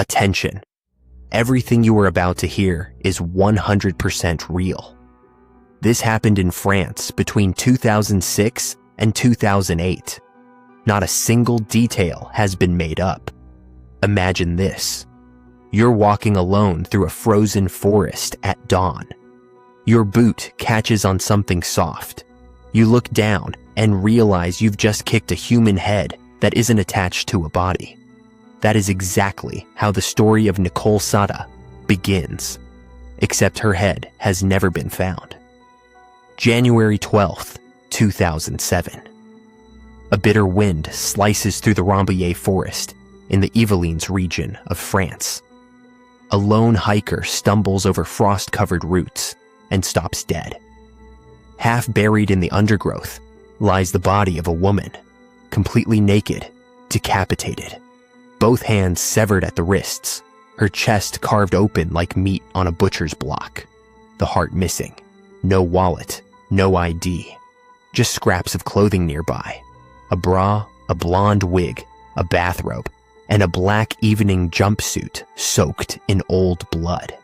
Attention. Everything you are about to hear is 100% real. This happened in France between 2006 and 2008. Not a single detail has been made up. Imagine this. You're walking alone through a frozen forest at dawn. Your boot catches on something soft. You look down and realize you've just kicked a human head that isn't attached to a body. That is exactly how the story of Nicole Saada begins, except her head has never been found. January 12th, 2007. A bitter wind slices through the Rambouillet forest in the Yvelines region of France. A lone hiker stumbles over frost-covered roots and stops dead. Half buried in the undergrowth lies the body of a woman, completely naked, decapitated. Both hands severed at the wrists, her chest carved open like meat on a butcher's block, the heart missing, no wallet, no ID, just scraps of clothing nearby, a bra, a blonde wig, a bathrobe, and a black evening jumpsuit soaked in old blood.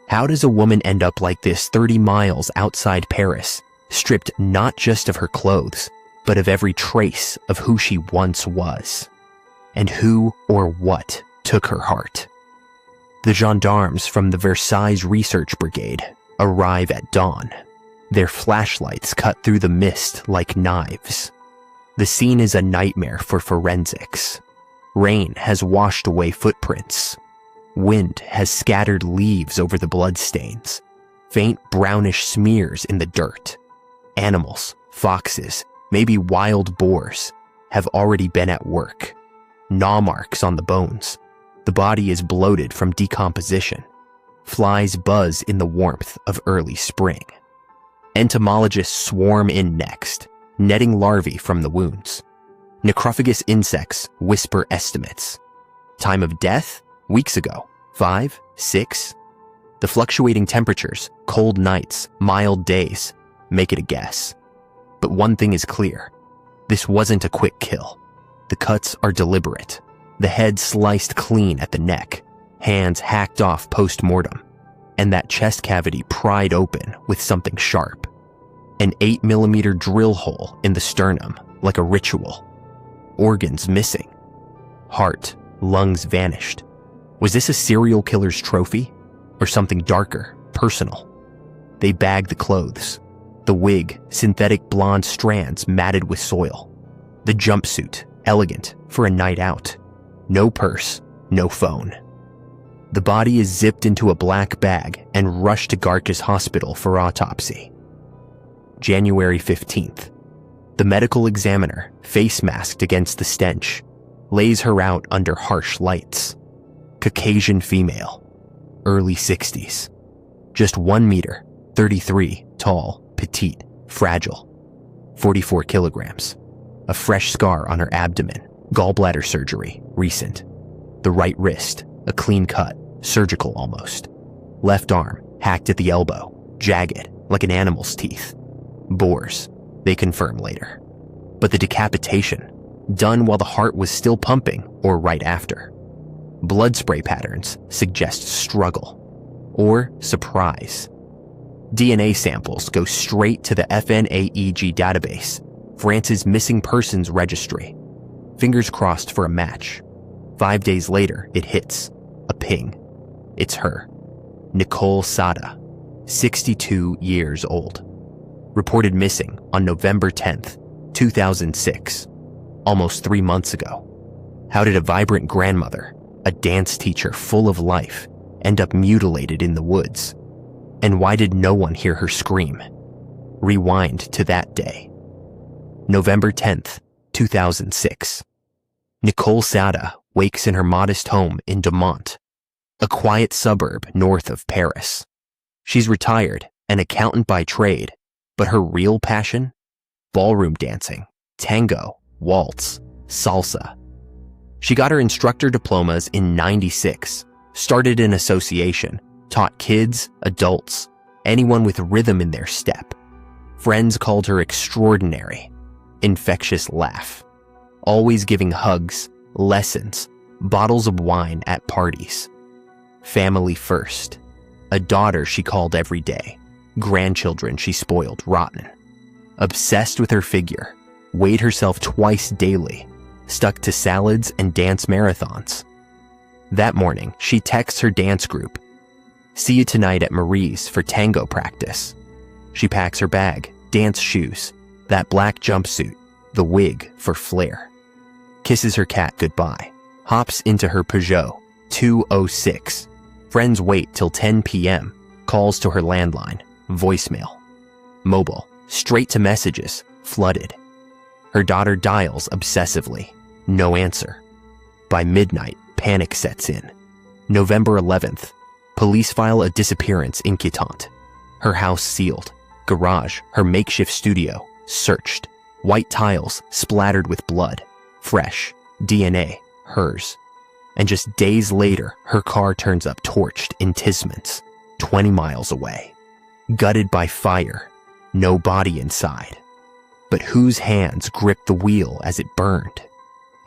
How does a woman end up like this 30 miles outside Paris, stripped not just of her clothes, but of every trace of who she once was? And who or what took her heart? The gendarmes from the Versailles Research Brigade arrive at dawn. Their flashlights cut through the mist like knives. The scene is a nightmare for forensics. Rain has washed away footprints. Wind has scattered leaves over the bloodstains. Faint brownish smears in the dirt. Animals, foxes, maybe wild boars, have already been at work. Gnaw marks on the bones. The body is bloated from decomposition. Flies buzz in the warmth of early spring. Entomologists swarm in next, netting larvae from the wounds. Necrophagous insects whisper estimates. Time of death? Weeks ago. 5, 6. The fluctuating temperatures, cold nights, mild days, make it a guess. But one thing is clear. This wasn't a quick kill. The cuts are deliberate. The head sliced clean at the neck, hands hacked off post-mortem, and that chest cavity pried open with something sharp. An 8mm drill hole in the sternum, like a ritual. Organs missing. Heart, lungs vanished. Was this a serial killer's trophy? Or something darker, personal? They bagged the clothes. The wig, synthetic blonde strands matted with soil. The jumpsuit, elegant for a night out. No purse, no phone. The body is zipped into a black bag and rushed to Garches Hospital for autopsy. January 15th. The medical examiner, face masked against the stench, lays her out under harsh lights. Caucasian female, early 60s. Just 1 meter, 33, tall, petite, fragile. 44 kilograms. A fresh scar on her abdomen, gallbladder surgery, recent. The right wrist, a clean cut, surgical almost. Left arm, hacked at the elbow, jagged, like an animal's teeth. Boars, they confirm later. But the decapitation, done while the heart was still pumping or right after. Blood spray patterns suggest struggle or surprise. DNA samples go straight to the FNAEG database, France's missing persons registry. Fingers crossed for a match. 5 days later, it hits. A ping. It's her. Nicole Saada, 62 years old. Reported missing on November 10th, 2006, almost 3 months ago. How did a vibrant grandmother, a dance teacher full of life, end up mutilated in the woods? And why did no one hear her scream? Rewind to that day. November 10th, 2006. Nicole Saada wakes in her modest home in Dumont, a quiet suburb north of Paris. She's retired, an accountant by trade, but her real passion? Ballroom dancing, tango, waltz, salsa. She got her instructor diplomas in '96, started an association, taught kids, adults, anyone with rhythm in their step. Friends called her extraordinary, infectious laugh, always giving hugs, lessons, bottles of wine at parties. Family first. A daughter she called every day. Grandchildren she spoiled rotten. Obsessed with her figure, weighed herself twice daily, stuck to salads and dance marathons. That morning, she texts her dance group, "See you tonight at Marie's for tango practice." She packs her bag, dance shoes, that black jumpsuit, the wig for flair. Kisses her cat goodbye, hops into her Peugeot 206. Friends wait till 10 p.m., calls to her landline, voicemail. Mobile, straight to messages, flooded. Her daughter dials obsessively, no answer. By midnight, panic sets in. November 11th, police file a disappearance inquiétante. Her house sealed, garage, her makeshift studio, searched. White tiles splattered with blood, fresh, DNA, hers. And just days later, her car turns up torched in Tisman's, 20 miles away. Gutted by fire, no body inside. But whose hands gripped the wheel as it burned?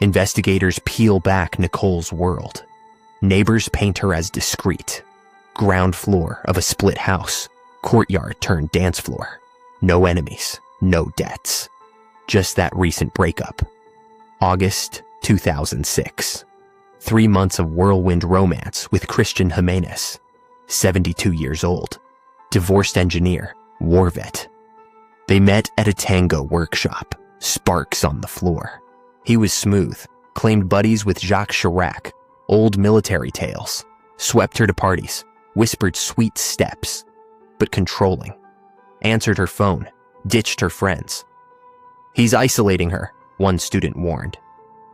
Investigators peel back Nicole's world. Neighbors paint her as discreet. Ground floor of a split house, courtyard turned dance floor. No enemies, no debts. Just that recent breakup. August 2006. 3 months of whirlwind romance with Christian Jimenez, 72 years old, divorced engineer, war vet. They met at a tango workshop, sparks on the floor. He was smooth, claimed buddies with Jacques Chirac, old military tales, swept her to parties, whispered sweet steps, but controlling. Answered her phone, ditched her friends. "He's isolating her," one student warned.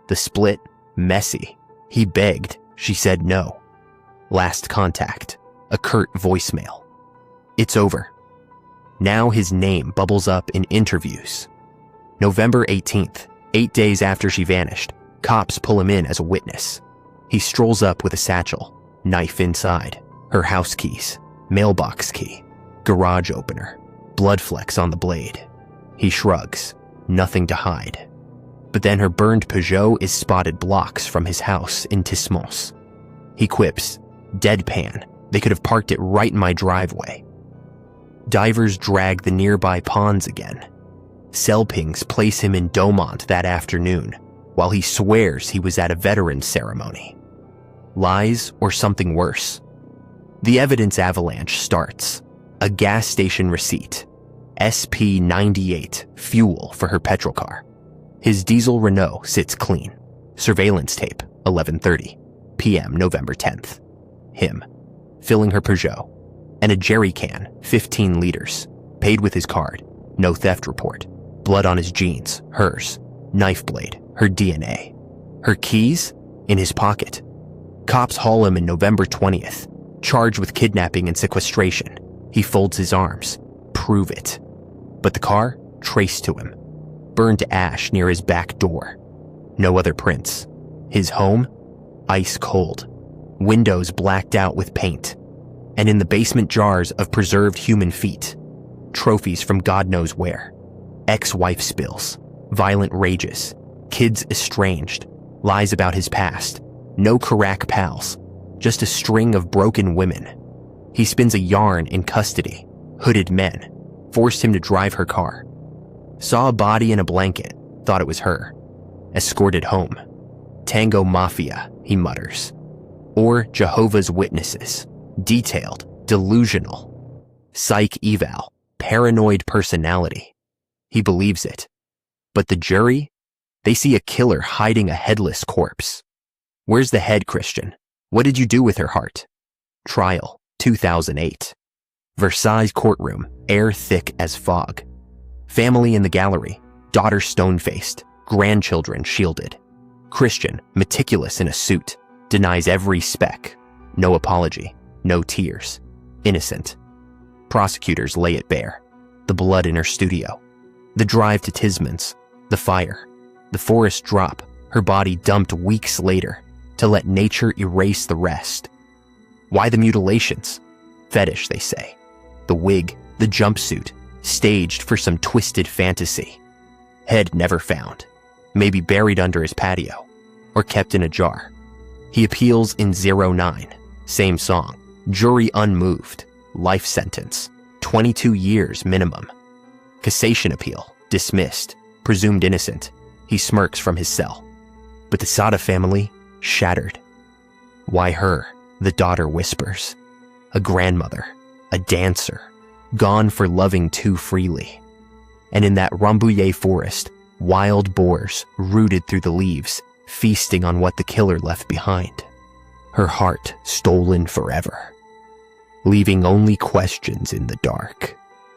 The split, messy. He begged, she said no. Last contact, a curt voicemail. "It's over." Now his name bubbles up in interviews. November 18th, 8 days after she vanished, cops pull him in as a witness. He strolls up with a satchel, knife inside, her house keys, mailbox key, garage opener, blood flecks on the blade. He shrugs, nothing to hide. But then her burned Peugeot is spotted blocks from his house in Tismons. He quips, deadpan, "They could have parked it right in my driveway." Divers drag the nearby ponds again. Cell pings place him in Domont that afternoon, while he swears he was at a veterans ceremony. Lies or something worse? The evidence avalanche starts. A gas station receipt. SP98 fuel for her petrol car. His diesel Renault sits clean. Surveillance tape, 11:30 p.m. November 10th. Him, filling her Peugeot. And a jerry can, 15 liters, paid with his card. No theft report. Blood on his jeans, hers. Knife blade, her DNA. Her keys, in his pocket. Cops haul him in November 20th, charged with kidnapping and sequestration. He folds his arms. Prove it. But the car, traced to him. Burned to ash near his back door. No other prints. His home, ice cold. Windows blacked out with paint. And in the basement jars of preserved human feet. Trophies from God knows where. Ex-wife spills. Violent rages. Kids estranged. Lies about his past. No Chirac pals. Just a string of broken women. He spins a yarn in custody. Hooded men. Forced him to drive her car. Saw a body in a blanket. Thought it was her. Escorted home. Tango Mafia, he mutters. Or Jehovah's Witnesses. Detailed. Delusional. Psych eval. Paranoid personality. He believes it. But the jury? They see a killer hiding a headless corpse. Where's the head, Christian? What did you do with her heart? Trial, 2008. Versailles courtroom, air thick as fog. Family in the gallery, daughter stone-faced, grandchildren shielded. Christian, meticulous in a suit, denies every speck. No apology, no tears. Innocent. Prosecutors lay it bare. The blood in her studio. The drive to Tisman's. The fire. The forest drop, her body dumped weeks later to let nature erase the rest. Why the mutilations? Fetish, they say. The wig, the jumpsuit, staged for some twisted fantasy. Head never found. Maybe buried under his patio, or kept in a jar. He appeals in 09, same song, jury unmoved, life sentence, 22 years minimum. Cassation appeal, dismissed, presumed innocent. He smirks from his cell. But the Saada family, shattered. Why her? The daughter whispers. A grandmother, a dancer, gone for loving too freely. And in that rambouillet forest, wild boars rooted through the leaves, feasting on what the killer left behind. Her heart stolen forever, leaving only questions in the dark.